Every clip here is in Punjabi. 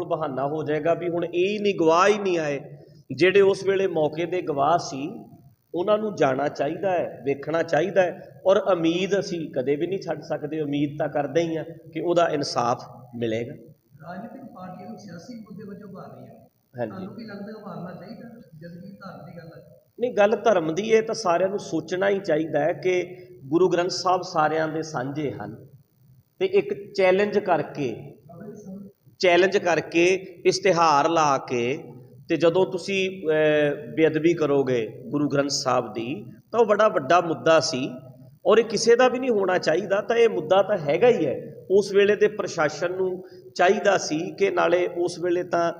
ਨੂੰ ਬਹਾਨਾ ਹੋ ਜਾਏਗਾ ਵੀ ਹੁਣ ਇਹ ਹੀ ਨਹੀਂ, ਗਵਾਹ ਹੀ नहीं आए। ਜਿਹੜੇ ਉਸ ਵੇਲੇ ਮੌਕੇ ਦੇ ਗਵਾਹ ਸੀ ਉਹਨਾਂ ਨੂੰ ਜਾਣਾ ਚਾਹੀਦਾ ਹੈ, ਵੇਖਣਾ ਚਾਹੀਦਾ ਹੈ। ਔਰ ਉਮੀਦ ਅਸੀਂ ਕਦੇ ਵੀ ਨਹੀਂ ਛੱਡ ਸਕਦੇ, ਉਮੀਦ ਤਾਂ ਕਰਦੇ ਹੀ ਹਾਂ ਕਿ ਉਹਦਾ ਇਨਸਾਫ ਮਿਲੇਗਾ। ਰਾਜਨੀਤਿਕ ਪਾਰਟੀਆਂ ਨੂੰ ਸਿਆਸੀ ਮੁੱਦੇ ਵਜੋਂ ਉਭਾਰ ਰਹੀਆਂ, ਤੁਹਾਨੂੰ ਕੀ ਲੱਗਦਾ ਉਭਾਰਨਾ ਚਾਹੀਦਾ ਜਦ ਕਿ ਧਰਮ ਦੀ ਗੱਲ ਹੈ? ਨਹੀਂ, ਗੱਲ ਧਰਮ ਦੀ ਹੈ ਤਾਂ ਸਾਰਿਆਂ ਨੂੰ ਸੋਚਣਾ ਹੀ ਚਾਹੀਦਾ ਹੈ ਕਿ ਗੁਰੂ ਗ੍ਰੰਥ ਸਾਹਿਬ ਸਾਰਿਆਂ ਦੇ ਸਾਂਝੇ ਹਨ ਤੇ ਇੱਕ ਚੈਲੰਜ ਕਰਕੇ ਇਸ਼ਤਿਹਾਰ ਲਾ ਕੇ ਤੇ ਜਦੋਂ ਤੁਸੀਂ ਬੇਅਦਬੀ ਕਰੋਗੇ ਗੁਰੂ ਗ੍ਰੰਥ ਸਾਹਿਬ ਦੀ ਤਾਂ ਉਹ ਬੜਾ ਵੱਡਾ ਮੁੱਦਾ ਸੀ ਔਰ ਇਹ ਕਿਸੇ ਦਾ ਵੀ ਨਹੀਂ ਹੋਣਾ ਚਾਹੀਦਾ। ਤਾਂ ਇਹ ਮੁੱਦਾ ਤਾਂ ਹੈਗਾ ਹੀ ਹੈ। ਉਸ ਵੇਲੇ ਦੇ ਪ੍ਰਸ਼ਾਸਨ ਨੂੰ ਚਾਹੀਦਾ ਸੀ ਕਿ ਨਾਲੇ ਉਸ ਵੇਲੇ ਤਾਂ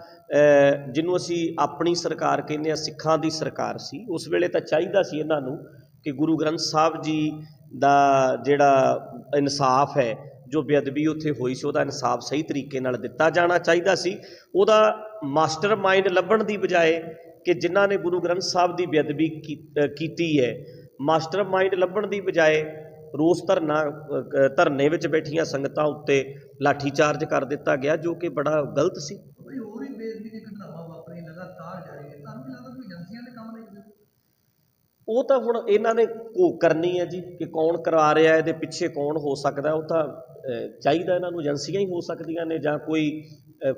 ਜਿਹਨੂੰ ਅਸੀਂ ਆਪਣੀ ਸਰਕਾਰ ਕਹਿੰਦੇ ਹਾਂ, ਸਿੱਖਾਂ ਦੀ ਸਰਕਾਰ ਸੀ, ਉਸ ਵੇਲੇ ਤਾਂ ਚਾਹੀਦਾ ਸੀ ਇਹਨਾਂ ਨੂੰ ਕਿ ਗੁਰੂ ਗ੍ਰੰਥ ਸਾਹਿਬ ਜੀ ਦਾ ਜਿਹੜਾ ਇਨਸਾਫ ਹੈ, ਜੋ ਬੇਅਦਬੀ ਉੱਥੇ ਹੋਈ ਸੀ ਉਹਦਾ ਇਨਸਾਫ ਸਹੀ ਤਰੀਕੇ ਨਾਲ ਦਿੱਤਾ ਜਾਣਾ ਚਾਹੀਦਾ ਸੀ। ਉਹਦਾ ਮਾਸਟਰ ਮਾਈਂਡ ਲੱਭਣ ਦੀ ਬਜਾਏ ਕਿ ਜਿਨ੍ਹਾਂ ਨੇ ਗੁਰੂ ਗ੍ਰੰਥ ਸਾਹਿਬ ਦੀ ਬੇਅਦਬੀ ਕੀਤੀ ਹੈ, ਮਾਸਟਰ ਮਾਈਂਡ ਲੱਭਣ ਦੀ ਬਜਾਏ ਰੋਸ ਧਰਨੇ ਵਿੱਚ ਬੈਠੀਆਂ ਸੰਗਤਾਂ ਉੱਤੇ ਲਾਠੀ ਚਾਰਜ ਕਰ ਦਿੱਤਾ ਗਿਆ, ਜੋ ਕਿ ਬੜਾ ਗਲਤ ਸੀ। ਉਹ ਤਾਂ ਹੁਣ ਇਹਨਾਂ ਨੇ ਘੋਖ ਕਰਨੀ ਹੈ ਜੀ ਕਿ ਕੌਣ ਕਰਾ ਰਿਹਾ, ਇਹਦੇ ਪਿੱਛੇ ਕੌਣ ਹੋ ਸਕਦਾ। ਉਹ ਤਾਂ ਚਾਹੀਦਾ ਇਹਨਾਂ ਨੂੰ, ਏਜੰਸੀਆਂ ਹੀ ਹੋ ਸਕਦੀਆਂ ਨੇ ਜਾਂ ਕੋਈ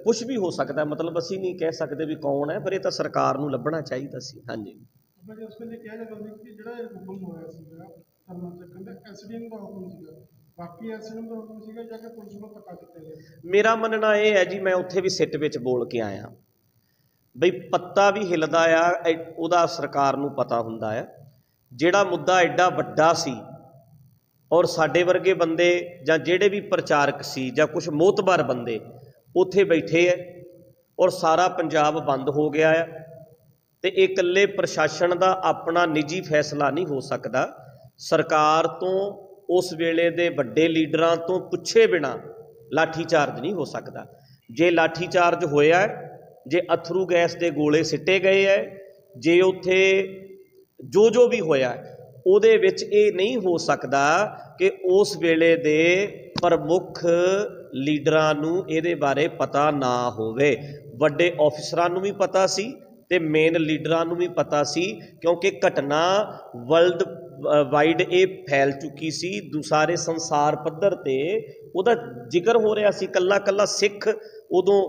ਕੁਛ ਵੀ ਹੋ ਸਕਦਾ। ਮਤਲਬ ਅਸੀਂ ਨਹੀਂ ਕਹਿ ਸਕਦੇ ਵੀ ਕੌਣ ਹੈ, ਪਰ ਇਹ ਤਾਂ ਸਰਕਾਰ ਨੂੰ ਲੱਭਣਾ ਚਾਹੀਦਾ ਸੀ। ਹਾਂਜੀ, ਮੇਰਾ ਮੰਨਣਾ ਇਹ ਹੈ ਜੀ, ਮੈਂ ਉੱਥੇ ਵੀ ਸਿੱਟ ਵਿੱਚ ਬੋਲ ਕੇ ਆਇਆ ਬਈ ਪੱਤਾ ਵੀ ਹਿੱਲਦਾ ਆ ਉਹਦਾ ਸਰਕਾਰ ਨੂੰ ਪਤਾ ਹੁੰਦਾ ਹੈ। ਜਿਹੜਾ ਮੁੱਦਾ ਐਡਾ ਵੱਡਾ ਸੀ ਔਰ ਸਾਡੇ ਵਰਗੇ ਬੰਦੇ ਜਾਂ ਜਿਹੜੇ ਵੀ ਪ੍ਰਚਾਰਕ ਸੀ ਜਾਂ ਕੁਛ ਮੋਤਬਰ ਬੰਦੇ ਉੱਥੇ ਬੈਠੇ ਹੈ ਔਰ ਸਾਰਾ ਪੰਜਾਬ ਬੰਦ ਹੋ ਗਿਆ ਹੈ ਤੇ ਇਹ ਇਕੱਲੇ ਪ੍ਰਸ਼ਾਸਨ ਦਾ ਆਪਣਾ ਨਿੱਜੀ ਫੈਸਲਾ ਨਹੀਂ ਹੋ ਸਕਦਾ। ਸਰਕਾਰ ਤੋਂ, ਉਸ ਵੇਲੇ ਦੇ ਵੱਡੇ ਲੀਡਰਾਂ ਤੋਂ ਪੁੱਛੇ ਬਿਨਾਂ ਲਾਠੀ ਚਾਰਜ ਨਹੀਂ ਹੋ ਸਕਦਾ। ਜੇ ਲਾਠੀ ਚਾਰਜ ਹੋਇਆ, ਜੇ ਅਥਰੂ ਗੈਸ ਦੇ ਗੋਲੇ ਸਿੱਟੇ ਗਏ ਹੈ, ਜੇ ਉੱਥੇ ਜੋ ਵੀ ਹੋਇਆ ਉਹਦੇ ਵਿੱਚ ਇਹ ਨਹੀਂ ਹੋ ਸਕਦਾ ਕਿ ਉਸ ਵੇਲੇ ਦੇ ਪ੍ਰਮੁੱਖ ਲੀਡਰਾਂ ਨੂੰ ਇਹਦੇ ਬਾਰੇ ਪਤਾ ਨਾ ਹੋਵੇ। ਵੱਡੇ ਆਫਿਸਰਾਂ ਨੂੰ ਵੀ ਪਤਾ ਸੀ ਤੇ ਮੇਨ ਲੀਡਰਾਂ ਨੂੰ ਵੀ ਪਤਾ ਸੀ, ਕਿਉਂਕਿ ਘਟਨਾ ਵਰਲਡ ਵਾਈਡ ਇਹ ਫੈਲ ਚੁੱਕੀ ਸੀ। ਸਾਰੇ ਸੰਸਾਰ ਪੱਧਰ ਤੇ ਉਹਦਾ ਜ਼ਿਕਰ ਹੋ ਰਿਹਾ ਸੀ। ਕੱਲਾ ਸਿੱਖ ਉਦੋਂ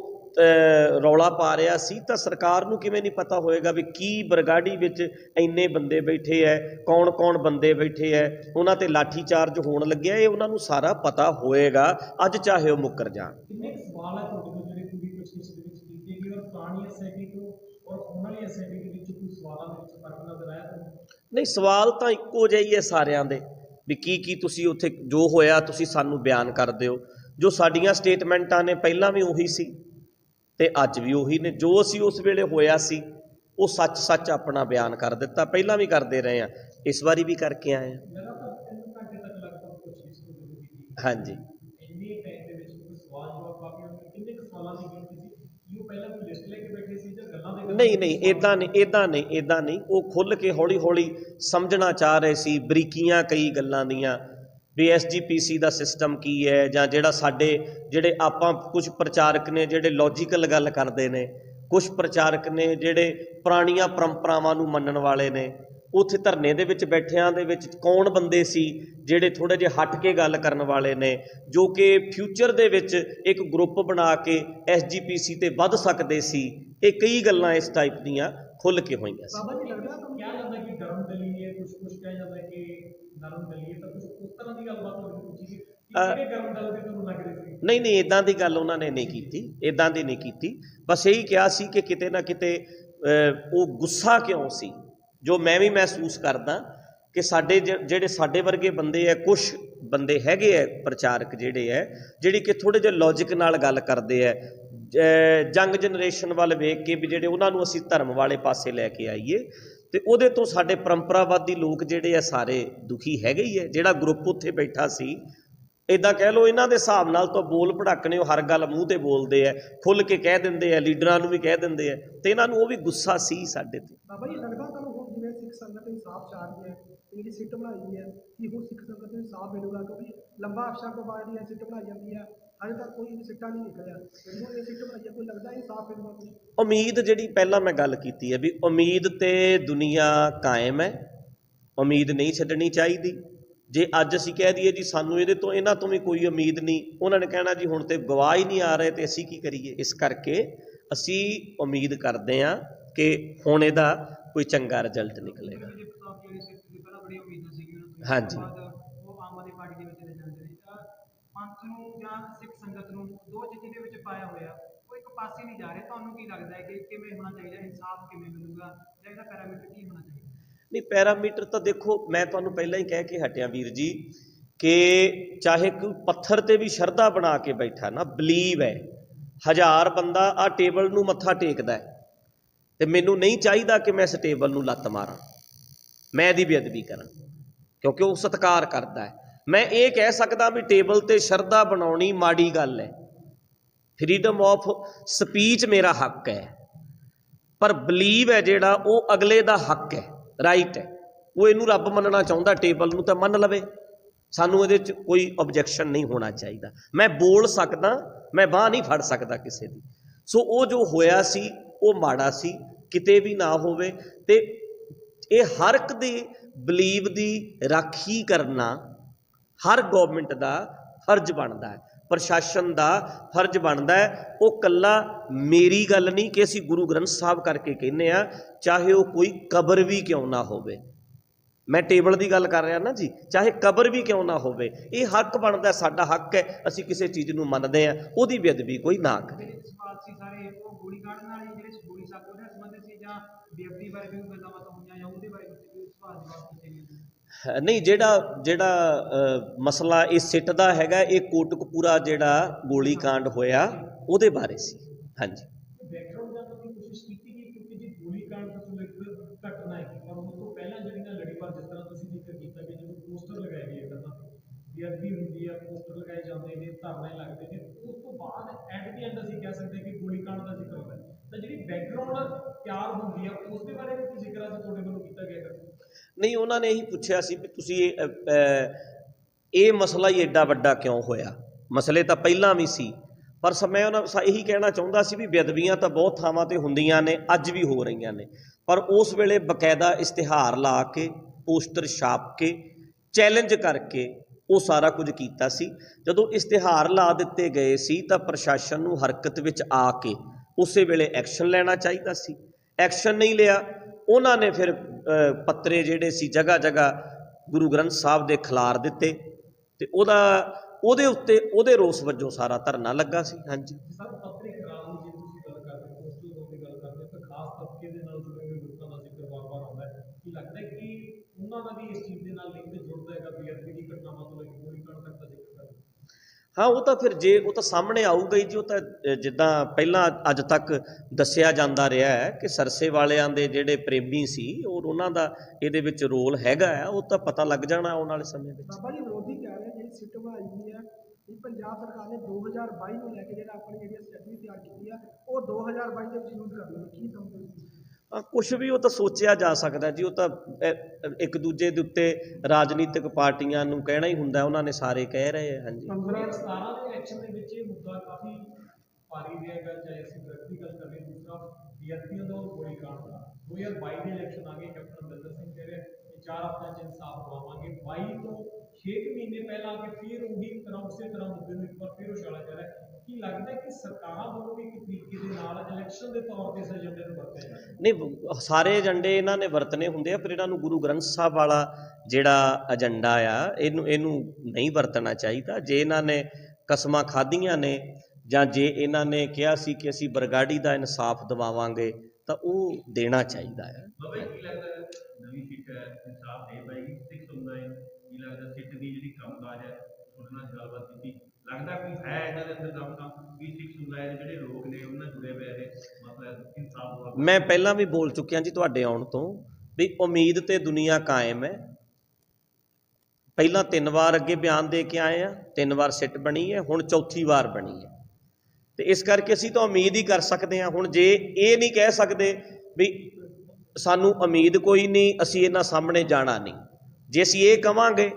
ਰੌਲਾ ਪਾ ਰਿਹਾ ਸੀ, ਤਾਂ ਸਰਕਾਰ ਨੂੰ ਕਿਵੇਂ ਨਹੀਂ ਪਤਾ ਹੋਏਗਾ ਵੀ ਕੀ ਬਰਗਾੜੀ ਵਿੱਚ ਇੰਨੇ ਬੰਦੇ ਬੈਠੇ ਹੈ, ਕੌਣ ਬੰਦੇ ਬੈਠੇ ਹੈ, ਉਹਨਾਂ ਤੇ ਲਾਠੀ ਚਾਰਜ ਹੋਣ ਲੱਗਿਆ। ਇਹ ਉਹਨਾਂ ਨੂੰ ਸਾਰਾ ਪਤਾ ਹੋਏਗਾ, ਅੱਜ ਚਾਹੇ ਉਹ ਮੁੱਕਰ ਜਾਣ। ਨਹੀਂ, ਸਵਾਲ ਤਾਂ ਇੱਕੋ ਜਿਹੇ ਹੀ ਹੈ ਸਾਰਿਆਂ ਦੇ ਵੀ ਕੀ ਤੁਸੀਂ ਉੱਥੇ ਜੋ ਹੋਇਆ ਤੁਸੀਂ ਸਾਨੂੰ ਬਿਆਨ ਕਰ ਦਿਓ। ਜੋ ਸਾਡੀਆਂ ਸਟੇਟਮੈਂਟਾਂ ਨੇ ਪਹਿਲਾਂ ਵੀ ਉਹੀ ਸੀ ਤੇ ਅੱਜ ਵੀ ਉਹੀ ਨੇ। ਜੋ ਅਸੀਂ ਉਸ ਵੇਲੇ ਹੋਇਆ ਸੀ ਉਹ ਸੱਚ ਆਪਣਾ ਬਿਆਨ ਕਰ ਦਿੱਤਾ, ਪਹਿਲਾਂ ਵੀ ਕਰਦੇ ਰਹੇ ਹਾਂ, ਇਸ ਵਾਰੀ ਵੀ ਕਰਕੇ ਆਏ ਹਾਂ। ਹਾਂਜੀ, ਨਹੀਂ ਇੱਦਾਂ ਨਹੀਂ। ਉਹ ਖੁੱਲ੍ਹ ਕੇ ਹੌਲੀ ਸਮਝਣਾ ਚਾਹ ਰਹੇ ਸੀ, ਬਰੀਕੀਆਂ ਕਈ ਗੱਲਾਂ ਦੀਆਂ ਵੀ SGPC ਦਾ ਸਿਸਟਮ ਕੀ ਹੈ, ਜਾਂ ਜਿਹੜੇ ਆਪਾਂ ਕੁਝ ਪ੍ਰਚਾਰਕ ਨੇ ਜਿਹੜੇ ਲੌਜੀਕਲ ਗੱਲ ਕਰਦੇ ਨੇ, ਕੁਛ ਪ੍ਰਚਾਰਕ ਨੇ ਜਿਹੜੇ ਪੁਰਾਣੀਆਂ ਪਰੰਪਰਾਵਾਂ ਨੂੰ ਮੰਨਣ ਵਾਲੇ ਨੇ। ਉੱਥੇ ਧਰਨੇ ਦੇ ਵਿੱਚ ਬੈਠਿਆਂ ਦੇ ਵਿੱਚ ਕੌਣ ਬੰਦੇ ਸੀ ਜਿਹੜੇ ਥੋੜ੍ਹੇ ਜਿਹੇ ਹਟ ਕੇ ਗੱਲ ਕਰਨ ਵਾਲੇ ਨੇ, ਜੋ ਕਿ ਫਿਊਚਰ ਦੇ ਵਿੱਚ ਇੱਕ ਗਰੁੱਪ ਬਣਾ ਕੇ SGPC ਤੇ ਵੱਧ ਸਕਦੇ ਸੀ। ਇਹ ਕਈ ਗੱਲਾਂ ਇਸ ਟਾਈਪ ਦੀਆਂ ਖੁੱਲ੍ਹ ਕੇ ਹੋਈਆਂ ਸੀ। ਨਹੀਂ, ਇੱਦਾਂ ਦੀ ਗੱਲ ਉਹਨਾਂ ਨੇ ਨਹੀਂ ਕੀਤੀ। ਬਸ ਇਹੀ ਕਿਹਾ ਸੀ ਕਿ ਕਿਤੇ ਨਾ ਕਿਤੇ ਉਹ ਗੁੱਸਾ ਕਿਉਂ ਸੀ, ਜੋ ਮੈਂ ਵੀ ਮਹਿਸੂਸ ਕਰਦਾ ਕਿ ਸਾਡੇ ਵਰਗੇ ਬੰਦੇ ਹੈ, ਕੁਛ ਬੰਦੇ ਹੈਗੇ ਹੈ ਪ੍ਰਚਾਰਕ ਜਿਹੜੇ ਕਿ ਥੋੜ੍ਹੇ ਜਿਹੇ ਲੌਜਿਕ ਨਾਲ ਗੱਲ ਕਰਦੇ ਹੈ, ਯੰਗ ਜਨਰੇਸ਼ਨ ਵੱਲ ਵੇਖ ਕੇ ਵੀ ਜਿਹੜੇ ਉਹਨਾਂ ਨੂੰ ਅਸੀਂ ਧਰਮ ਵਾਲੇ ਪਾਸੇ ਲੈ ਕੇ ਆਈਏ, ਤੇ ਉਹਦੇ ਤੋਂ ਸਾਡੇ ਪਰੰਪਰਾਵਾਦੀ ਲੋਕ ਜਿਹੜੇ ਆ ਸਾਰੇ ਦੁਖੀ ਹੈਗੇ ਹੀ ਹੈ। ਜਿਹੜਾ ਗਰੁੱਪ ਉੱਥੇ ਬੈਠਾ ਸੀ, ਇੱਦਾਂ ਕਹਿ ਲਓ ਇਹਨਾਂ ਦੇ ਹਿਸਾਬ ਨਾਲ ਤਾਂ ਬੋਲ ਭੜਕਣੇ, ਉਹ ਹਰ ਗੱਲ ਮੂੰਹ 'ਤੇ ਬੋਲਦੇ ਹੈ, ਖੁੱਲ੍ਹ ਕੇ ਕਹਿ ਦਿੰਦੇ ਆ, ਲੀਡਰਾਂ ਨੂੰ ਵੀ ਕਹਿ ਦਿੰਦੇ ਆ, ਤੇ ਇਹਨਾਂ ਨੂੰ ਉਹ ਵੀ ਗੁੱਸਾ ਸੀ ਸਾਡੇ 'ਤੇ। ਬਾਬਾ ਜੀ, ਲੱਗਦਾ ਤੁਹਾਨੂੰ ਹੁਣ ਜਿਵੇਂ ਸਿੱਖ ਸੰਗਤ ਇਨਸਾਫ ਚਾਹ ਰਹੀ ਹੈ, ਜਿਹੜੀ ਸਿੱਟ ਬਣਾਈ ਹੈ, ਕਿ ਹੁਣ ਸਿੱਖ ਸੰਗਤ ਨੂੰ ਇਨਸਾਫ ਮਿਲੂਗਾ? ਕਿਉਂਕਿ ਲੰਬਾ ਅਰਸਾ ਤੋਂ ਬਾਅਦ ਇਹ ਸਿੱਟ ਬਣਾਈ ਜਾਂਦੀ ਹੈ ਅਜੇ ਤੱਕ ਕੋਈ ਸਿੱਟਾ ਨਹੀਂ ਨਿਕਲਿਆ। ਜਦੋਂ ਇਹ ਸਿੱਟ ਬਣਾਈਏ ਕੋਈ ਲੱਗਦਾ ਇਨਸਾਫ ਮਿਲਣਾ ਕੋਈ। ਉਮੀਦ ਜਿਹੜੀ ਪਹਿਲਾਂ ਮੈਂ ਗੱਲ ਕੀਤੀ ਹੈ ਵੀ ਉਮੀਦ ਤੇ ਦੁਨੀਆ ਕਾਇਮ ਹੈ, ਉਮੀਦ ਨਹੀਂ ਛੱਡਣੀ ਚਾਹੀਦੀ। ਜੇ ਅੱਜ ਅਸੀਂ ਕਹਿ ਦਈਏ ਜੀ ਸਾਨੂੰ ਇਹਦੇ ਤੋਂ ਇਹਨਾਂ ਤੋਂ ਵੀ ਕੋਈ ਉਮੀਦ ਨਹੀਂ, ਉਹਨਾਂ ਨੇ ਕਹਿਣਾ ਜੀ ਹੁਣ ਤੇ ਗਵਾਹ ਹੀ ਨਹੀਂ ਆ ਰਹੇ ਤੇ ਅਸੀਂ ਕੀ ਕਰੀਏ। ਇਸ ਕਰਕੇ ਅਸੀਂ ਉਮੀਦ ਕਰਦੇ ਹਾਂ ਕਿ ਹੁਣ ਇਹਦਾ ਕੋਈ ਚੰਗਾ ਰਿਜ਼ਲਟ ਨਿਕਲੇਗਾ। ਹਾਂਜੀ ਉਹ ਆਮ ਆਦਮੀ ਪਾਰਟੀ ਦੇ ਵਿੱਚ ਚਲੇ ਜਾਂਦੇ ਨੇ ਤਾਂ ਪੰਥ ਨੂੰ ਜਾਂ ਸਿੱਖ ਸੰਗਤ ਨੂੰ ਦੋ ਚਿੱਠੀ ਦੇ ਵਿੱਚ ਪਾਇਆ ਹੋਇਆ, ਉਹ ਇੱਕ ਪਾਸੇ ਨਹੀਂ ਜਾ ਰਹੇ। ਤੁਹਾਨੂੰ ਕੀ ਲੱਗਦਾ ਹੈ ਕਿ ਕਿਵੇਂ ਹੋਣਾ ਚਾਹੀਦਾ, ਇਨਸਾਫ ਕਿਵੇਂ ਮਿਲੂਗਾ ਜਾਂ ਇਹਦਾ ਪੈਰਾਮੀਟਰ ਕੀ ਹੋਣਾ ਚਾਹੀਦਾ? ਨਹੀਂ, ਪੈਰਾਮੀਟਰ ਤਾਂ ਦੇਖੋ ਮੈਂ ਤੁਹਾਨੂੰ ਪਹਿਲਾਂ ਹੀ ਕਹਿ ਕੇ ਹਟਿਆ ਵੀਰ ਜੀ ਕਿ ਚਾਹੇ ਕੋਈ ਪੱਥਰ ਤੇ ਵੀ ਸ਼ਰਧਾ ਬਣਾ ਕੇ ਬੈਠਾ ਨਾ, ਬਲੀਵ ਹੈ, 1000 ਬੰਦਾ ਆ ਟੇਬਲ ਨੂੰ ਮੱਥਾ ਟੇਕਦਾ ਹੈ ਤੇ ਮੈਨੂੰ ਨਹੀਂ ਚਾਹੀਦਾ ਕਿ ਮੈਂ ਇਸ ਟੇਬਲ ਨੂੰ ਲੱਤ ਮਾਰਾਂ, ਮੈਂ ਇਹਦੀ ਬੇਅਦਬੀ ਕਰਾਂ, ਕਿਉਂਕਿ ਉਹ ਸਤਿਕਾਰ ਕਰਦਾ ਹੈ। ਮੈਂ ਇਹ ਕਹਿ ਸਕਦਾ ਵੀ ਟੇਬਲ ਤੇ ਸ਼ਰਧਾ ਬਣਾਉਣੀ ਮਾੜੀ ਗੱਲ ਹੈ, ਫਰੀडम ਆਫ ਸਪੀਚ ਮੇਰਾ ਹੱਕ ਹੈ, ਪਰ ਬਲੀਵ ਹੈ ਜਿਹੜਾ ਉਹ ਅਗਲੇ ਦਾ ਹੱਕ ਹੈ, ਰਾਈਟ ਹੈ। ਉਹ ਇਹਨੂੰ ਰੱਬ ਮੰਨਣਾ ਚਾਹੁੰਦਾ ਟੇਬਲ ਨੂੰ ਤਾਂ ਮੰਨ ਲਵੇ, ਸਾਨੂੰ ਇਹਦੇ 'ਚ ਕੋਈ ਓਬਜੈਕਸ਼ਨ ਨਹੀਂ ਹੋਣਾ ਚਾਹੀਦਾ। ਮੈਂ ਬੋਲ ਸਕਦਾ, ਮੈਂ ਬਾਂਹ ਨਹੀਂ ਫੜ ਸਕਦਾ ਕਿਸੇ ਦੀ। ਸੋ ਉਹ ਜੋ ਹੋਇਆ ਸੀ ਉਹ ਮਾੜਾ ਸੀ, ਕਿਤੇ ਵੀ ਨਾ ਹੋਵੇ। ਤੇ ਇਹ ਹਰ ਇੱਕ ਦੀ ਬਲੀਵ ਦੀ ਰਾਖੀ ਕਰਨਾ ਹਰ ਗੌਰਮੈਂਟ ਦਾ ਫਰਜ਼ ਬਣਦਾ ਹੈ, ਪ੍ਰਸ਼ਾਸਨ ਦਾ ਫਰਜ਼ ਬਣਦਾ ਹੈ। ਉਹ ਇਕੱਲਾ ਮੇਰੀ ਗੱਲ ਨਹੀਂ ਕਿ ਅਸੀਂ ਗੁਰੂ ਗ੍ਰੰਥ ਸਾਹਿਬ ਕਰਕੇ ਕਹਿੰਦੇ ਆ, ਚਾਹੇ ਉਹ ਕੋਈ ਕਬਰ ਵੀ ਕਿਉਂ ਨਾ ਹੋਵੇ। ਮੈਂ ਟੇਬਲ ਦੀ ਗੱਲ ਕਰ ਰਿਹਾ ਨਾ ਜੀ, ਚਾਹੇ ਕਬਰ ਵੀ ਕਿਉਂ ਨਾ ਹੋਵੇ, ਇਹ ਹੱਕ ਬਣਦਾ, ਸਾਡਾ ਹੱਕ ਹੈ। ਅਸੀਂ ਕਿਸੇ ਚੀਜ਼ ਨੂੰ ਮੰਨਦੇ ਹਾਂ, ਉਹਦੀ ਬੇਅਦਬੀ ਕੋਈ ਨਾ ਕਰੇ। ਨਹੀਂ, ਜਿਹੜਾ ਮਸਲਾ ਇਹ ਸਿੱਟ ਦਾ ਹੈਗਾ, ਇਹ ਕੋਟਕਪੂਰਾ ਜਿਹੜਾ ਗੋਲੀकांड ਹੋਇਆ ਉਹਦੇ ਬਾਰੇ ਸੀ। ਹਾਂਜੀ, ਬੇਅਦਬੀ ਹੁੰਦੀ ਹੈ, ਪੋਸਟਰ ਲਗਾਏ ਜਾਂਦੇ ਨੇ, ਧਰਨੇ ਲੱਗਦੇ ਨੇ, ਉਸ ਤੋਂ ਬਾਅਦ ਐਟ ਦੀ ਐਂਡ ਅਸੀਂ ਕਹਿ ਸਕਦੇ ਕਿ ਗੋਲੀकांड ਦਾ ਜ਼ਿਕਰ ਹੁੰਦਾ ਹੈ। ਤਾਂ ਜਿਹੜੀ ਬੈਕਗਰਾਉਂਡ ਤਿਆਰ ਹੁੰਦੀ ਹੈ ਉਸ ਦੇ ਬਾਰੇ ਵੀ ਜ਼ਿਕਰ ਅੱਜ ਤੁਹਾਡੇ ਵੱਲੋਂ ਕੀਤਾ ਗਿਆ? ਨਹੀਂ, ਉਹਨਾਂ ਨੇ ਇਹੀ ਪੁੱਛਿਆ ਸੀ ਵੀ ਤੁਸੀਂ ਇਹ ਮਸਲਾ ਹੀ ਐਡਾ ਵੱਡਾ ਕਿਉਂ ਹੋਇਆ। ਮਸਲੇ ਤਾਂ ਪਹਿਲਾਂ ਵੀ ਸੀ, ਪਰ ਮੈਂ ਉਹਨਾਂ ਇਹੀ ਕਹਿਣਾ ਚਾਹੁੰਦਾ ਸੀ ਵੀ ਬੇਅਦਬੀਆਂ ਤਾਂ ਬਹੁਤ ਥਾਵਾਂ 'ਤੇ ਹੁੰਦੀਆਂ ਨੇ, ਅੱਜ ਵੀ ਹੋ ਰਹੀਆਂ ਨੇ, ਪਰ ਉਸ ਵੇਲੇ ਬਕਾਇਦਾ ਇਸ਼ਤਿਹਾਰ ਲਾ ਕੇ, ਪੋਸਟਰ ਛਾਪ ਕੇ, ਚੈਲੰਜ ਕਰਕੇ ਉਹ ਸਾਰਾ ਕੁਝ ਕੀਤਾ ਸੀ। ਜਦੋਂ ਇਸ਼ਤਿਹਾਰ ਲਾ ਦਿੱਤੇ ਗਏ ਸੀ ਤਾਂ ਪ੍ਰਸ਼ਾਸਨ ਨੂੰ ਹਰਕਤ ਵਿੱਚ ਆ ਕੇ ਉਸੇ ਵੇਲੇ ਐਕਸ਼ਨ ਲੈਣਾ ਚਾਹੀਦਾ ਸੀ। ਐਕਸ਼ਨ ਨਹੀਂ ਲਿਆ, ਉਹਨਾਂ ਨੇ ਫਿਰ ਪੱਤਰੇ ਜਿਹੜੇ ਸੀ ਜਗ੍ਹਾ ਜਗ੍ਹਾ ਗੁਰੂ ਗ੍ਰੰਥ ਸਾਹਿਬ ਦੇ ਖਿਲਾਰ ਦਿੱਤੇ ਤੇ ਉਹਦੇ ਉੱਤੇ ਉਹਦੇ ਰੋਸ ਵਜੋਂ ਸਾਰਾ ਧਰਨਾ ਲੱਗਾ ਸੀ। ਹਾਂਜੀ ਸਰ, ਪੱਤਰੇ ਖਿਲਾਰ ਦੀ ਜੇ ਤੁਸੀਂ ਗੱਲ ਕਰਦੇ ਹੋ, ਪੋਸਟਰ ਦੀ ਗੱਲ ਕਰਦੇ ਹੋ, ਤਾਂ ਖਾਸ ਤਬਕੇ ਦੇ ਨਾਲ ਜੁੜੇ ਹੋਏ ਲੋਕਾਂ ਦਾ ਜ਼ਿਕਰ ਵਾਰ-ਵਾਰ ਆਉਂਦਾ ਹੈ। ਕੀ ਲੱਗਦਾ ਹੈ ਕਿ ਉਹਨਾਂ ਦਾ ਵੀ ਇਸ ਚੀਜ਼ ਦੇ ਨਾਲ ਲਿੰਕ ਜੁੜਦਾ ਹੈਗਾ, ਬੇਅਦਬੀ ਦੀ ਘਟਨਾਵਾਂ ਤੋਂ ਲੈ ਕੇ ਗੋਲੀकांड ਤੱਕ ਦਾ ਜ਼ਿਕਰ ਕਰਦੇ? ਹਾਂ, ਉਹ ਤਾਂ ਫਿਰ ਜੇ ਉਹ ਤਾਂ ਸਾਹਮਣੇ ਆਊਗਾ ਹੀ ਜੀ। ਉਹ ਤਾਂ ਜਿੱਦਾਂ ਪਹਿਲਾਂ ਅੱਜ ਤੱਕ ਦੱਸਿਆ ਜਾਂਦਾ ਰਿਹਾ ਹੈ ਕਿ ਸਰਸੇ ਵਾਲਿਆਂ ਦੇ ਜਿਹੜੇ ਪ੍ਰੇਮੀ ਸੀ ਔਰ ਉਹਨਾਂ ਦਾ ਇਹਦੇ ਵਿੱਚ ਰੋਲ ਹੈਗਾ ਹੈ, ਉਹ ਤਾਂ ਪਤਾ ਲੱਗ ਜਾਣਾ ਆਉਣ ਵਾਲੇ ਸਮੇਂ ਵਿੱਚ। ਬਾਬਾ ਜੀ, ਵਿਰੋਧੀ ਕਹਿ ਰਹੇ ਜਿਹੜੀ ਸਿੱਟ ਬਣਾਈ ਹੋਈ ਹੈ, ਇਹ ਪੰਜਾਬ ਸਰਕਾਰ ਨੇ 2022 ਨੂੰ ਲੈ ਕੇ ਜਿਹੜਾ ਆਪਣੀ ਜਿਹੜੀ ਸਟ੍ਰੈਟਜੀ ਤਿਆਰ ਕੀਤੀ ਆ, ਉਹ 2022 ਦੇ ਵਿੱਚ ਯੂਜ਼ ਕਰ ਲਈ। ਕੀ ਸਮਝਦੇ ਤੁਸੀਂ? ਕੁਛ ਵੀ ਉਹ ਤਾਂ ਸੋਚਿਆ ਜਾ ਸਕਦਾ ਜੀ। ਉਹ ਤਾਂ ਇੱਕ ਦੂਜੇ ਦੇ ਉੱਤੇ ਰਾਜਨੀਤਿਕ ਪਾਰਟੀਆਂ ਨੂੰ ਕਹਿਣਾ ਹੀ ਹੁੰਦਾ, ਉਹਨਾਂ ਨੇ ਸਾਰੇ ਕਹਿ ਰਹੇ ਆ। ਹਾਂਜੀ, 2017 ਦੇ ਇਲੈਕਸ਼ਨ ਦੇ ਵਿੱਚ ਇਹ ਮੁੱਦਾ ਕਾਫੀ ਭਾਰੀ ਰਹੇਗਾ, ਚਾਹੇ ਅਸੀਂ ਡਾਇਰੈਕਟ ਦੀ ਗੱਲ ਕਰੀਏ, ਦੂਸਰਾ ਬੇਅਦਬੀਆਂ ਦਾ ਔਰ ਗੋਲੀकांड ਦਾ। 2022 ਦੇ ਇਲੈਕਸ਼ਨ ਆ ਗਏ, ਕੈਪਟਨ ਅਮਰਿੰਦਰ ਸਿੰਘ ਕਹਿ ਰਹੇ 4 ਹਫ਼ਤਿਆਂ 'ਚ ਇਨਸਾਫ ਦਿਵਾਵਾਂਗੇ। 22 ਤੋਂ 6 ਮਹੀਨੇ ਪਹਿਲਾਂ ਆ ਕੇ ਫਿਰ ਉਹੀ ਤਰ੍ਹਾਂ ਉਸੇ ਤਰ੍ਹਾਂ ਮੁੱਦੇ ਨੂੰ ਇੱਕ ਵਾਰ ਫਿਰ ਉਛਾਲਿਆ ਜਾ ਰਿਹਾ। ਕੀ ਲੱਗਦਾ ਕਿ ਸਰਕਾਰਾਂ ਵੱਲੋਂ ਵੀ ਇੱਕ ਤਰੀਕੇ ਦੇ ਨਾਲ ਇਲੈਕਸ਼ਨ ਦੇ ਤੌਰ 'ਤੇ ਇਸ ਏਜੰਡੇ ਨੂੰ ਵਰਤਿਆ ਜਾਂਦਾ? ਨਹੀਂ, ਸਾਰੇ ਏਜੰਡੇ ਇਹਨਾਂ ਨੇ ਵਰਤਨੇ ਹੁੰਦੇ ਆ, ਪਰ ਇਹਨਾਂ ਨੂੰ ਗੁਰੂ ਗ੍ਰੰਥ ਸਾਹਿਬ ਵਾਲਾ ਜਿਹੜਾ ਏਜੰਡਾ ਆ ਇਹਨੂੰ ਨਹੀਂ ਵਰਤਣਾ ਚਾਹੀਦਾ। ਜੇ ਇਹਨਾਂ ਨੇ ਕਸਮਾਂ ਖਾਧੀਆਂ ਨੇ ਜਾਂ ਜੇ ਇਹਨਾਂ ਨੇ ਕਿਹਾ ਸੀ ਕਿ ਅਸੀਂ ਬਰਗਾੜੀ ਦਾ ਇਨਸਾਫ ਦਿਵਾਵਾਂਗੇ ਤਾਂ ਉਹ ਦੇਣਾ ਚਾਹੀਦਾ ਹੈ। ਬਾਬਾ ਕੀ ਲੱਗਦਾ ਨਵੀਂ ਸਿੱਟ ਇਨਸਾਫ ਦੇ ਪਾਏਗੀ? ਸਿੱਖ ਸਮੁਦਾਇ ਕੀ ਲੱਗਦਾ ਸਿੱਟ ਦੀ ਜਿਹੜੀ ਕੰਮਕਾਜ ਹੈ ਤੁਹਾਡੇ ਨਾਲ ਗੱਲਬਾਤ ਕੀਤੀ, ਲੱਗਦਾ ਕੋਈ ਹੈ ਇਹਨਾਂ ਦੇ ਅੰਦਰ ਕੰਮ ਵੀ ਸਿੱਖ ਸਮੁਦਾਇ ਦੇ ਜਿਹੜੇ ਲੋਕ ਨੇ ਉਹਨਾਂ ਨਾਲ ਜੁੜੇ ਹੋਏ ਨੇ ਮਤਲਬ ਇਨਸਾਫ? ਮੈਂ ਪਹਿਲਾਂ ਵੀ ਬੋਲ ਚੁੱਕਿਆ ਜੀ ਤੁਹਾਡੇ ਆਉਣ ਤੋਂ ਵੀ ਉਮੀਦ ਤੇ ਦੁਨੀਆ ਕਾਇਮ ਹੈ। ਪਹਿਲਾਂ 3 ਵਾਰ ਅੱਗੇ ਬਿਆਨ ਦੇ ਕੇ ਆਏ ਆ, 3 ਵਾਰ ਸਿੱਟ ਬਣੀ ਹੈ, ਹੁਣ 4ਥੀ ਵਾਰ ਬਣੀ ਹੈ। ਤੇ ਇਸ ਕਰਕੇ ਅਸੀਂ ਤਾਂ ਉਮੀਦ ਹੀ ਕਰ ਸਕਦੇ ਹਾਂ। ਹੁਣ ਜੇ ਇਹ ਨਹੀਂ ਕਹਿ ਸਕਦੇ ਵੀ ਸਾਨੂੰ ਉਮੀਦ ਕੋਈ ਨਹੀਂ, ਅਸੀਂ ਇਹਨਾਂ ਸਾਹਮਣੇ ਜਾਣਾ ਨਹੀਂ, ਜੇ ਅਸੀਂ ਇਹ ਕਵਾਂਗੇ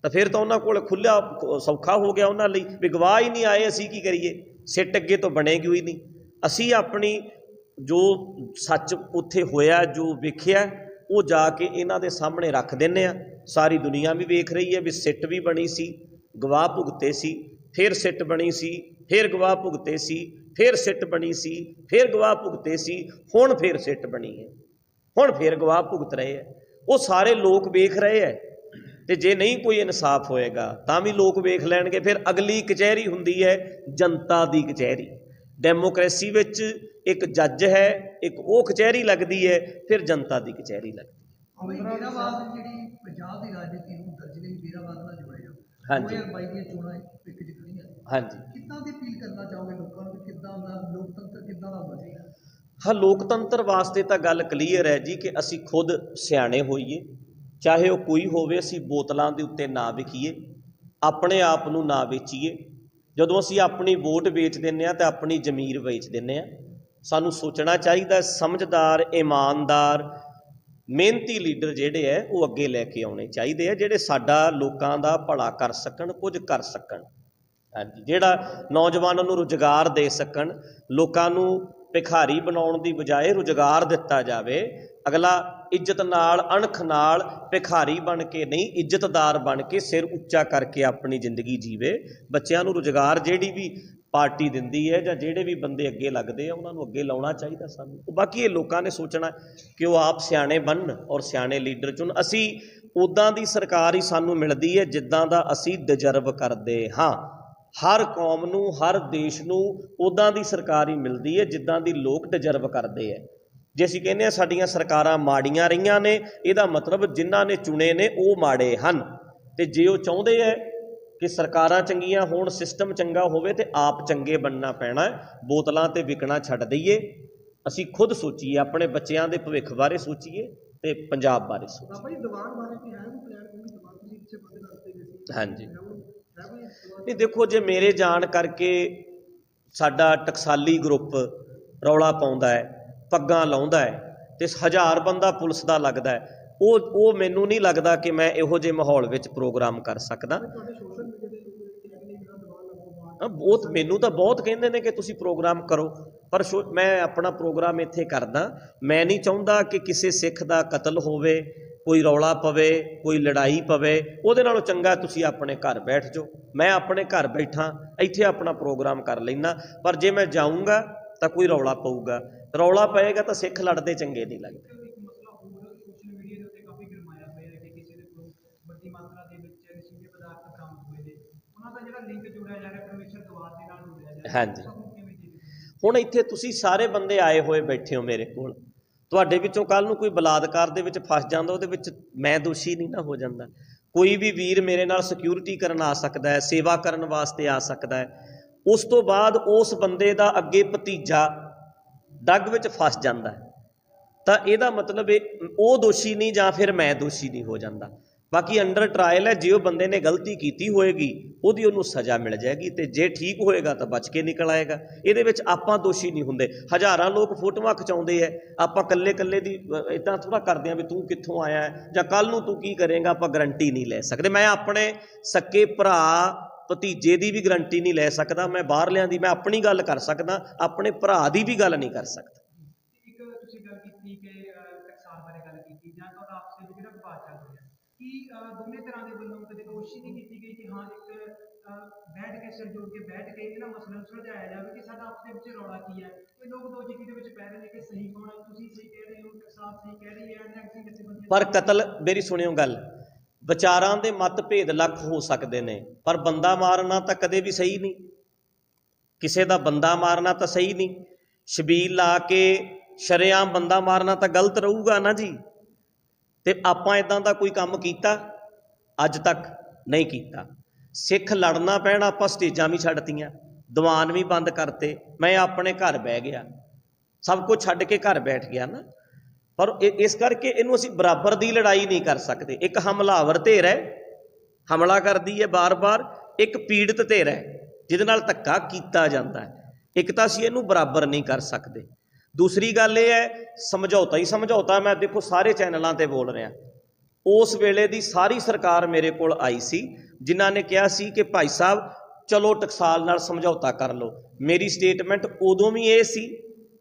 ਤਾਂ ਫਿਰ ਤਾਂ ਉਹਨਾਂ ਕੋਲ ਖੁੱਲ੍ਹਾ ਸੌਖਾ ਹੋ ਗਿਆ ਉਹਨਾਂ ਲਈ ਵੀ ਗਵਾਹ ਹੀ ਨਹੀਂ ਆਏ, ਅਸੀਂ ਕੀ ਕਰੀਏ, ਸਿੱਟ ਅੱਗੇ ਤੋਂ ਬਣੇਗੀ ਹੋਈ ਨਹੀਂ। ਅਸੀਂ ਆਪਣੀ ਜੋ ਸੱਚ ਉੱਥੇ ਹੋਇਆ, ਜੋ ਵੇਖਿਆ, ਉਹ ਜਾ ਕੇ ਇਹਨਾਂ ਦੇ ਸਾਹਮਣੇ ਰੱਖ ਦਿੰਦੇ ਆ। ਸਾਰੀ ਦੁਨੀਆ ਵੀ ਵੇਖ ਰਹੀ ਹੈ ਵੀ ਸਿੱਟ ਵੀ ਬਣੀ ਸੀ, ਗਵਾਹ ਭੁਗਤੇ ਸੀ, ਫਿਰ ਸਿੱਟ ਬਣੀ ਸੀ, ਫਿਰ ਗਵਾਹ ਭੁਗਤੇ ਸੀ, ਫਿਰ ਸਿੱਟ ਬਣੀ ਸੀ, ਫਿਰ ਗਵਾਹ ਭੁਗਤੇ ਸੀ, ਹੁਣ ਫਿਰ ਸਿੱਟ ਬਣੀ ਹੈ, ਹੁਣ ਫਿਰ ਗਵਾਹ ਭੁਗਤ ਰਹੇ ਹੈ। ਉਹ ਸਾਰੇ ਲੋਕ ਵੇਖ ਰਹੇ ਹੈ। ਤੇ ਜੇ ਨਹੀਂ ਕੋਈ ਇਨਸਾਫ ਹੋਏਗਾ ਤਾਂ ਵੀ ਲੋਕ ਵੇਖ ਲੈਣਗੇ। ਫਿਰ ਅਗਲੀ ਕਚਹਿਰੀ ਹੁੰਦੀ ਹੈ ਜਨਤਾ ਦੀ ਕਚਹਿਰੀ। ਡੈਮੋਕ੍ਰੇਸੀ ਵਿੱਚ ਇੱਕ ਜੱਜ ਹੈ, ਇੱਕ ਉਹ ਕਚਹਿਰੀ ਲੱਗਦੀ ਹੈ, ਫਿਰ ਜਨਤਾ ਦੀ ਕਚਹਿਰੀ ਲੱਗਦੀ ਹੈ। ਬੇਰਾਵਾਦ ਜਿਹੜੀ ਪੰਜਾਬ ਦੀ ਰਾਜਨੀਤੀ ਨੂੰ ਦਰਜਨੇ ਬੇਰਾਵਾਦ ਨਾਲ ਜੋੜਿਆ, ਹਾਂਜੀ 2022 ਦੀਆਂ ਚੋਣਾਂ ਇੱਕ ਜਿੱਤਣੀਆਂ, ਹਾਂਜੀ। ਕਿੱਦਾਂ ਦੀ ਅਪੀਲ ਕਰਨਾ ਚਾਹੋਗੇ ਲੋਕਾਂ ਨੂੰ, ਕਿੱਦਾਂ ਦਾ ਲੋਕਤੰਤਰ ਕਿੱਦਾਂ ਦਾ ਹੋਣਾ ਚਾਹੀਦਾ? ਹਾਂ, ਲੋਕਤੰਤਰ ਵਾਸਤੇ ਤਾਂ ਗੱਲ ਕਲੀਅਰ ਹੈ ਜੀ ਕਿ ਅਸੀਂ ਖੁਦ ਸਿਆਣੇ ਹੋਈਏ, ਚਾਹੇ ਉਹ ਕੋਈ ਹੋਵੇ। ਅਸੀਂ ਬੋਤਲਾਂ ਦੇ ਉੱਤੇ ਨਾ ਵਿਕੀਏ, ਆਪਣੇ ਆਪ ਨੂੰ ਨਾ ਵੇਚੀਏ। ਜਦੋਂ ਅਸੀਂ ਆਪਣੀ ਵੋਟ ਵੇਚ ਦਿੰਦੇ ਹਾਂ ਤਾਂ ਆਪਣੀ ਜ਼ਮੀਰ ਵੇਚ ਦਿੰਦੇ ਹਾਂ। ਸਾਨੂੰ ਸੋਚਣਾ ਚਾਹੀਦਾ, ਸਮਝਦਾਰ, ਇਮਾਨਦਾਰ, ਮਿਹਨਤੀ ਲੀਡਰ ਜਿਹੜੇ ਹੈ ਉਹ ਅੱਗੇ ਲੈ ਕੇ ਆਉਣੇ ਚਾਹੀਦੇ ਆ, ਜਿਹੜੇ ਸਾਡਾ ਲੋਕਾਂ ਦਾ ਭਲਾ ਕਰ ਸਕਣ, ਕੁਝ ਕਰ ਸਕਣ। ਹਾਂਜੀ, ਜਿਹੜਾ ਨੌਜਵਾਨਾਂ ਨੂੰ ਰੁਜ਼ਗਾਰ ਦੇ ਸਕਣ। ਲੋਕਾਂ ਨੂੰ ਭਿਖਾਰੀ ਬਣਾਉਣ ਦੀ ਬਜਾਏ ਰੁਜ਼ਗਾਰ ਦਿੱਤਾ ਜਾਵੇ। ਅਗਲਾ ਇੱਜ਼ਤ ਨਾਲ, ਅਣਖ ਨਾਲ, ਭਿਖਾਰੀ ਬਣ ਕੇ ਨਹੀਂ, ਇੱਜ਼ਤਦਾਰ ਬਣ ਕੇ, ਸਿਰ ਉੱਚਾ ਕਰਕੇ ਆਪਣੀ ਜ਼ਿੰਦਗੀ ਜੀਵੇ। ਬੱਚਿਆਂ ਨੂੰ ਰੁਜ਼ਗਾਰ ਜਿਹੜੀ ਵੀ ਪਾਰਟੀ ਦਿੰਦੀ ਹੈ ਜਾਂ ਜਿਹੜੇ ਵੀ ਬੰਦੇ ਅੱਗੇ ਲੱਗਦੇ ਆ ਉਹਨਾਂ ਨੂੰ ਅੱਗੇ ਲਾਉਣਾ ਚਾਹੀਦਾ ਸਾਨੂੰ। ਬਾਕੀ ਇਹ ਲੋਕਾਂ ਨੇ ਸੋਚਣਾ ਕਿ ਉਹ ਆਪ ਸਿਆਣੇ ਬਣਨ ਔਰ ਸਿਆਣੇ ਲੀਡਰ ਚੁਣ। ਅਸੀਂ ਉੱਦਾਂ ਦੀ ਸਰਕਾਰ ਹੀ ਸਾਨੂੰ ਮਿਲਦੀ ਹੈ ਜਿੱਦਾਂ ਦਾ ਅਸੀਂ ਡਿਜ਼ਰਵ ਕਰਦੇ ਹਾਂ। ਹਰ ਕੌਮ ਨੂੰ, ਹਰ ਦੇਸ਼ ਨੂੰ ਉੱਦਾਂ ਦੀ ਸਰਕਾਰ ਹੀ ਮਿਲਦੀ ਹੈ ਜਿੱਦਾਂ ਦੀ ਲੋਕ ਡਿਜ਼ਰਵ ਕਰਦੇ ਹੈ। ਜੇ ਅਸੀਂ ਕਹਿੰਦੇ ਹਾਂ ਸਾਡੀਆਂ ਸਰਕਾਰਾਂ ਮਾੜੀਆਂ ਰਹੀਆਂ ਨੇ, ਇਹਦਾ ਮਤਲਬ ਜਿਨ੍ਹਾਂ ਨੇ ਚੁਣੇ ਨੇ ਉਹ ਮਾੜੇ ਹਨ। ਅਤੇ ਜੇ ਉਹ ਚਾਹੁੰਦੇ ਹੈ ਕਿ ਸਰਕਾਰਾਂ ਚੰਗੀਆਂ ਹੋਣ, ਸਿਸਟਮ ਚੰਗਾ ਹੋਵੇ, ਤੇ ਆਪ ਚੰਗੇ ਬਣਨਾ ਪੈਣਾ। ਬੋਤਲਾਂ 'ਤੇ ਵਿਕਣਾ ਛੱਡ ਦਈਏ। ਅਸੀਂ ਖੁਦ ਸੋਚੀਏ, ਆਪਣੇ ਬੱਚਿਆਂ ਦੇ ਭਵਿੱਖ ਬਾਰੇ ਸੋਚੀਏ ਤੇ ਪੰਜਾਬ ਬਾਰੇ ਸੋਚੀਏ। ਬਾਬਾ ਜੀ ਦੀਵਾਨ ਬਾਰੇ ਕੀ ਹੈ ਕੋਈ ਪਲਾਨ? ਕਿਉਂਕਿ ਦੀਵਾਨ ਤੁਸੀਂ ਪਿੱਛੇ ਬੰਦ ਕਰਦੇ ਗਏ ਸੀ। ਹਾਂਜੀ, ਨਹੀਂ ਦੇਖੋ, ਜੇ ਮੇਰੇ ਜਾਣ ਕਰਕੇ ਸਾਡਾ ਟਕਸਾਲੀ ਗਰੁੱਪ ਰੌਲਾ ਪਾਉਂਦਾ ਹੈ, ਪੱਗਾਂ ਲਾਉਂਦਾ ਹੈ, ਅਤੇ 1000 ਬੰਦਾ ਪੁਲਿਸ ਦਾ ਲੱਗਦਾ ਹੈ, ਉਹ ਮੈਨੂੰ ਨਹੀਂ ਲੱਗਦਾ ਕਿ ਮੈਂ ਇਹੋ ਜਿਹੇ ਮਾਹੌਲ ਵਿੱਚ ਪ੍ਰੋਗਰਾਮ ਕਰ ਸਕਦਾ। ਬਹੁਤ ਮੈਨੂੰ ਤਾਂ ਬਹੁਤ ਕਹਿੰਦੇ ਨੇ ਕਿ ਤੁਸੀਂ ਪ੍ਰੋਗਰਾਮ ਕਰੋ, ਪਰ ਮੈਂ ਆਪਣਾ ਪ੍ਰੋਗਰਾਮ ਇੱਥੇ ਕਰਦਾ। ਮੈਂ ਨਹੀਂ ਚਾਹੁੰਦਾ ਕਿ ਕਿਸੇ ਸਿੱਖ ਦਾ ਕਤਲ ਹੋਵੇ, ਕੋਈ ਰੌਲਾ ਪਵੇ, ਕੋਈ ਲੜਾਈ ਪਵੇ। ਉਹਦੇ ਨਾਲੋਂ ਚੰਗਾ ਤੁਸੀਂ ਆਪਣੇ ਘਰ ਬੈਠ ਜਾਓ। ਮੈਂ ਆਪਣੇ ਘਰ ਬੈਠਾ ਇੱਥੇ ਆਪਣਾ ਪ੍ਰੋਗਰਾਮ ਕਰ ਲੈਂਦਾ, ਪਰ ਜੇ ਮੈਂ ਜਾਊਂਗਾ ਤਾਂ ਕੋਈ ਰੌਲਾ ਪਊਗਾ। ਰੌਲਾ ਪਏਗਾ ਤਾਂ ਸਿੱਖ ਲੜਦੇ ਚੰਗੇ ਨਹੀਂ ਲੱਗਦੇ। ਇੱਕ ਮਸਲਾ ਹੋਰ ਸੋਸ਼ਲ ਮੀਡੀਆ ਦੇ ਉੱਤੇ ਕਾਫੀ ਗਰਮਾਇਆ ਹੋਇਆ ਹੈ ਕਿ ਕਿਸੇ ਦੇ ਕੋਲ ਵੱਡੀ ਮਾਤਰਾ ਦੇ ਵਿੱਚ ਨਸ਼ੀਲੇ ਪਦਾਰਥ ਬਰਾਮਦ ਹੋਏ ਨੇ, ਉਹਨਾਂ ਦਾ ਜਿਹੜਾ ਲਿੰਕ ਜੋੜਿਆ ਜਾ ਰਿਹਾ ਪਰਮੇਸ਼ਰਦਵਾਰ ਦੇ ਨਾਲ ਜੋੜਿਆ ਜਾ ਰਿਹਾ। ਹਾਂਜੀ, ਹੁਣ ਇੱਥੇ ਤੁਸੀਂ ਸਾਰੇ ਬੰਦੇ ਆਏ ਹੋਏ ਬੈਠੇ ਹੋ ਮੇਰੇ ਕੋਲ, ਤੁਹਾਡੇ ਵਿੱਚੋਂ ਕੱਲ੍ਹ ਨੂੰ ਕੋਈ ਬਲਾਤਕਾਰ ਦੇ ਵਿੱਚ ਫਸ ਜਾਂਦਾ, ਉਹਦੇ ਵਿੱਚ ਮੈਂ ਦੋਸ਼ੀ ਨਹੀਂ ਨਾ ਹੋ ਜਾਂਦਾ। ਕੋਈ ਵੀ ਵੀਰ ਮੇਰੇ ਨਾਲ ਸਿਕਿਉਰਿਟੀ ਕਰਨ ਆ ਸਕਦਾ ਹੈ, ਸੇਵਾ ਕਰਨ ਵਾਸਤੇ ਆ ਸਕਦਾ ਹੈ। ਉਸ ਤੋਂ ਬਾਅਦ ਉਸ ਬੰਦੇ ਦਾ ਅੱਗੇ ਭਤੀਜਾ ਡੱਗ ਵਿੱਚ ਫਸ ਜਾਂਦਾ ਹੈ, ਤਾਂ ਇਹਦਾ ਮਤਲਬ ਉਹ ਦੋਸ਼ੀ ਨਹੀਂ ਜਾਂ ਫਿਰ ਮੈਂ ਦੋਸ਼ੀ ਨਹੀਂ ਹੋ ਜਾਂਦਾ। ਬਾਕੀ ਅੰਡਰ ਟਰਾਇਲ ਹੈ। ਜੇ ਉਹ ਬੰਦੇ ਨੇ ਗਲਤੀ ਕੀਤੀ ਹੋਏਗੀ ਉਹਦੀ ਉਹਨੂੰ ਸਜ਼ਾ ਮਿਲ ਜਾਏਗੀ, ਅਤੇ ਜੇ ਠੀਕ ਹੋਏਗਾ ਤਾਂ ਬਚ ਕੇ ਨਿਕਲ ਆਏਗਾ। ਇਹਦੇ ਵਿੱਚ ਆਪਾਂ ਦੋਸ਼ੀ ਨਹੀਂ ਹੁੰਦੇ। ਹਜ਼ਾਰਾਂ ਲੋਕ ਫੋਟੋਆਂ ਖਿਚਾਉਂਦੇ ਹੈ, ਆਪਾਂ ਇਕੱਲੇ ਇਕੱਲੇ ਦੀ ਇੱਦਾਂ ਥੋੜ੍ਹਾ ਕਰਦੇ ਹਾਂ ਵੀ ਤੂੰ ਕਿੱਥੋਂ ਆਇਆ ਹੈ ਜਾਂ ਕੱਲ੍ਹ ਨੂੰ ਤੂੰ ਕੀ ਕਰੇਗਾ, ਆਪਾਂ ਗਰੰਟੀ ਨਹੀਂ ਲੈ ਸਕਦੇ। ਮੈਂ ਆਪਣੇ ਸਕੇ ਭਰਾ ਭਤੀਜੇ ਦੀ ਵੀ ਗਰੰਟੀ ਨਹੀਂ ਲੈ ਸਕਦਾ। ਮੈਂ ਬਾਹਰਲਿਆਂ ਦੀ, ਮੈਂ ਆਪਣੀ ਗੱਲ ਕਰ ਸਕਦਾ, ਆਪਣੇ ਭਰਾ ਦੀ ਵੀ ਗੱਲ ਨਹੀਂ ਕਰ ਸਕਦਾ। ਇੱਕ ਤੁਸੀਂ ਗੱਲ ਕੀਤੀ ਕਿ ਟਕਸਾਲ ਬਾਰੇ ਗੱਲ ਕੀਤੀ ਜਾਂ ਤੁਹਾਡਾ ਆਪਸ ਵਿੱਚ ਜਿਹੜਾ ਵਿਵਾਦ ਚੱਲ ਰਿਹਾ, ਕਿ ਦੋਨੇ ਤਰ੍ਹਾਂ ਦੇ ਵੱਲੋਂ ਕਦੇ ਕੋਸ਼ਿਸ਼ ਨਹੀਂ ਕੀਤੀ ਗਈ ਕਿ ਹਾਂ ਇੱਕ ਬੈਠ ਕੇ ਸਿਰ ਜੋੜ ਕੇ ਬੈਠ ਕੇ ਇਹਨਾਂ ਮਸਲੇ ਨੂੰ ਸੁਲਝਾਇਆ ਜਾਵੇ ਕਿ ਸਾਡਾ ਆਪਸ ਦੇ ਵਿੱਚ ਰੌਲਾ ਕੀ ਹੈ। ਇਹ ਲੋਕ ਦੋ ਜਿੱਤੀ ਦੇ ਵਿੱਚ ਪੈ ਰਹੇ ਨੇ ਕਿ ਸਹੀ ਕੌਣ ਹੈ, ਤੁਸੀਂ ਸਹੀ ਕਹਿ ਰਹੇ ਹੋ, ਟਕਸਾਲ ਸਹੀ ਕਹਿ ਰਹੀ ਹੈ, ਜਾਂ ਕਿਸੇ ਜਥੇਬੰਦੀ। ਪਰ ਕਤਲ, ਮੇਰੀ ਸੁਣਿਓ ਗੱਲ, ਵਿਚਾਰਾਂ ਦੇ ਮਤਭੇਦ ਲੱਖ ਹੋ ਸਕਦੇ ਨੇ, ਪਰ ਬੰਦਾ ਮਾਰਨਾ ਤਾਂ ਕਦੇ ਵੀ ਸਹੀ ਨਹੀਂ। ਕਿਸੇ ਦਾ ਬੰਦਾ ਮਾਰਨਾ ਤਾਂ ਸਹੀ ਨਹੀਂ। ਛਬੀਲ ਲਾ ਕੇ ਸ਼ਰੇਆਮ ਬੰਦਾ ਮਾਰਨਾ ਤਾਂ ਗਲਤ ਰਹੂਗਾ ਨਾ ਜੀ। ਤੇ ਆਪਾਂ ਇਦਾਂ ਦਾ ਕੋਈ ਕੰਮ ਕੀਤਾ? ਅੱਜ ਤੱਕ ਨਹੀਂ ਕੀਤਾ। ਸਿੱਖ ਲੜਨਾ ਪੈਣਾ, ਆਪਾਂ ਸਟੇਜਾਂ ਵੀ ਛੱਡਤੀਆਂ, ਦੀਵਾਨ ਵੀ ਬੰਦ ਕਰਤੇ, ਮੈਂ ਆਪਣੇ ਘਰ ਬਹਿ ਗਿਆ, ਸਭ ਕੁਝ ਛੱਡ ਕੇ ਘਰ ਬੈਠ ਗਿਆ ਨਾ। ਪਰ ਇਸ ਕਰਕੇ ਇਹਨੂੰ ਅਸੀਂ ਬਰਾਬਰ ਦੀ ਲੜਾਈ ਨਹੀਂ ਕਰ ਸਕਦੇ। ਇੱਕ ਹਮਲਾਵਰ ਧਿਰ ਹੈ, ਹਮਲਾ ਕਰਦੀ ਹੈ ਬਾਰ-ਬਾਰ, ਇੱਕ ਪੀੜਤ ਧਿਰ ਹੈ ਜਿਹਦੇ ਨਾਲ ਧੱਕਾ ਕੀਤਾ ਜਾਂਦਾ ਹੈ। ਇੱਕ ਤਾਂ ਅਸੀਂ ਇਹਨੂੰ ਬਰਾਬਰ ਨਹੀਂ ਕਰ ਸਕਦੇ। ਦੂਸਰੀ ਗੱਲ ਇਹ ਹੈ, ਸਮਝੌਤਾ ਹੀ ਸਮਝੌਤਾ। ਮੈਂ ਦੇਖੋ ਸਾਰੇ ਚੈਨਲਾਂ 'ਤੇ ਬੋਲ ਰਿਹਾ, उस वेले दी सारी सरकार मेरे कोल आई सी, जिन्हां ने कहा सी कि भाई साहब चलो टकसाल नाल समझौता कर लो। मेरी स्टेटमेंट उदों भी ये सी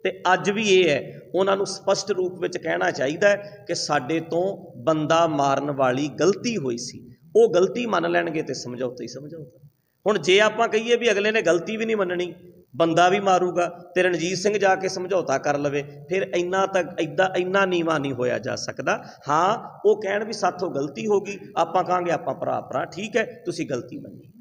ते अज भी ये है। उन्हां नूं स्पष्ट रूप विच कहना चाहिए कि साडे तो बंदा मारन वाली गलती हुई सी, वो गलती मन लैणगे तो समझौता ही समझौता। हुण जे आपां कहीए भी अगले ने गलती भी नहीं मननी, बंदा भी मारूगा तो रणजीत सिंह जाके समझौता कर लवे, फिर इन्ना तक इन्ना नीवा नहीं होया जा सकता। हाँ वो कहण भी साथों गलती हो गई, आपां कहांगे आपां भरा भरा ठीक है, तुसीं गलती मन्नी।